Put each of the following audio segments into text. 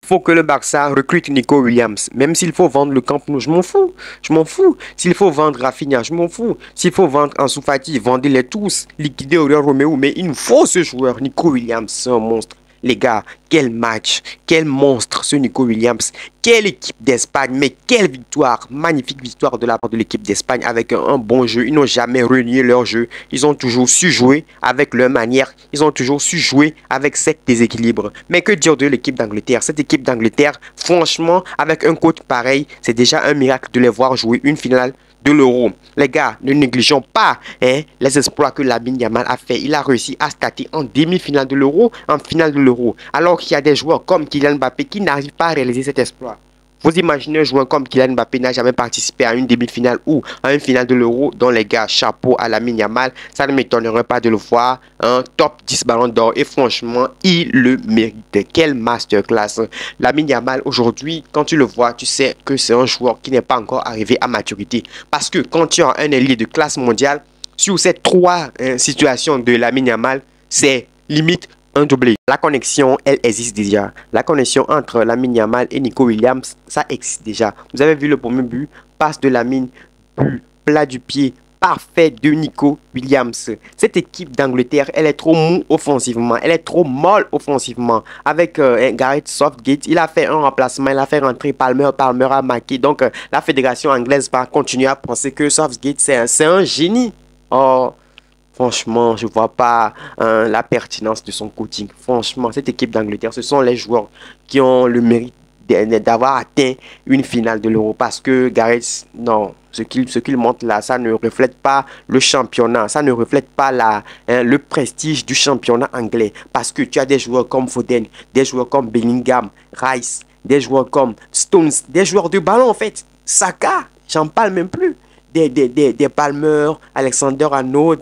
faut que le Barça recrute Nico Williams. Même s'il faut vendre le Camp Nou, je m'en fous. Je m'en fous. S'il faut vendre Rafinha, je m'en fous. S'il faut vendre Ansu Fati, vendez-les tous. Liquidez Oriol Romeu. Mais il nous faut ce joueur. Nico Williams, c'est un monstre. Les gars, quel match, quel monstre ce Nico Williams, quelle équipe d'Espagne, mais quelle victoire, magnifique victoire de la part de l'équipe d'Espagne avec un bon jeu. Ils n'ont jamais renié leur jeu, ils ont toujours su jouer avec leur manière, ils ont toujours su jouer avec cet déséquilibre. Mais que dire de l'équipe d'Angleterre? Cette équipe d'Angleterre, franchement, avec un coach pareil, c'est déjà un miracle de les voir jouer une finale de l'Euro. Les gars, ne négligeons pas les exploits que Lamine Yamal a fait. Il a réussi à starter en demi-finale de l'Euro, en finale de l'Euro. Alors qu'il y a des joueurs comme Kylian Mbappé qui n'arrivent pas à réaliser cet exploit. Vous imaginez un joueur comme Kylian Mbappé n'a jamais participé à une demi-finale ou à une finale de l'Euro, dont les gars, chapeau à Lamine Yamal, ça ne m'étonnerait pas de le voir un top 10 ballon d'or et franchement, il le mérite. Quelle masterclass. Lamine Yamal aujourd'hui, quand tu le vois, tu sais que c'est un joueur qui n'est pas encore arrivé à maturité. Parce que quand tu as un ailier de classe mondiale, sur ces trois situations de Lamine Yamal, c'est limite un doublé. La connexion, elle existe déjà. La connexion entre Lamine Yamal et Nico Williams, ça existe déjà. Vous avez vu le premier but, passe de Lamine, but, plat du pied, parfait de Nico Williams. Cette équipe d'Angleterre, elle est trop mou offensivement, elle est trop molle offensivement. Avec Gareth Southgate, il a fait un remplacement, il a fait rentrer Palmer, Palmer a marqué. Donc la fédération anglaise va continuer à penser que Southgate, c'est un génie. Oh, franchement, je ne vois pas la pertinence de son coaching. Franchement, cette équipe d'Angleterre, ce sont les joueurs qui ont le mérite d'avoir atteint une finale de l'Euro. Parce que Gareth, non, ce qu'il montre là, ça ne reflète pas le championnat. Ça ne reflète pas le prestige du championnat anglais. Parce que tu as des joueurs comme Foden, des joueurs comme Bellingham, Rice, des joueurs comme Stones, des joueurs de ballon en fait. Saka, j'en parle même plus. Des Palmer, Alexander-Arnold,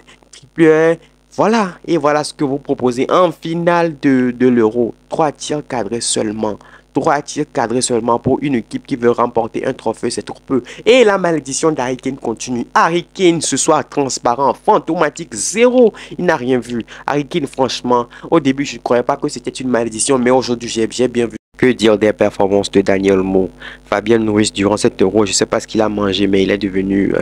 voilà, et voilà ce que vous proposez en finale de l'Euro. 3 tirs cadrés seulement. 3 tirs cadrés seulement pour une équipe qui veut remporter un trophée, c'est trop peu. Et la malédiction d'Harry Kane continue. Harry Kane ce soir transparent, fantomatique, zéro. Il n'a rien vu. Harry Kane, franchement, au début, je ne croyais pas que c'était une malédiction, mais aujourd'hui, j'ai bien vu. Que dire des performances de Daniel Mo? Fabien Ruiz durant cet Euro, je ne sais pas ce qu'il a mangé, mais il est devenu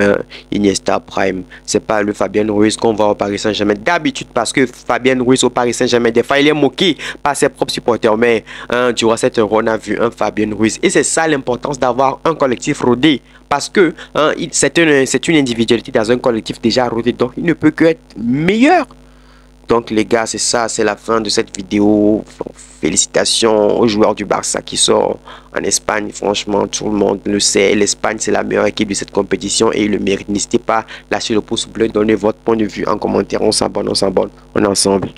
Iniesta Prime. C'est pas le Fabien Ruiz qu'on voit au Paris Saint-Germain d'habitude, parce que Fabien Ruiz au Paris Saint-Germain, des fois il est moqué par ses propres supporters, mais durant cet Euro, on a vu un Fabien Ruiz. Et c'est ça l'importance d'avoir un collectif rodé, parce que c'est une individualité dans un collectif déjà rodé, donc il ne peut que être meilleur. Donc les gars, c'est ça, c'est la fin de cette vidéo. Félicitations aux joueurs du Barça qui sont en Espagne. Franchement, tout le monde le sait. L'Espagne, c'est la meilleure équipe de cette compétition et ils le méritent. N'hésitez pas, lâchez le pouce bleu, donnez votre point de vue en commentaire. On s'abonne, on est ensemble.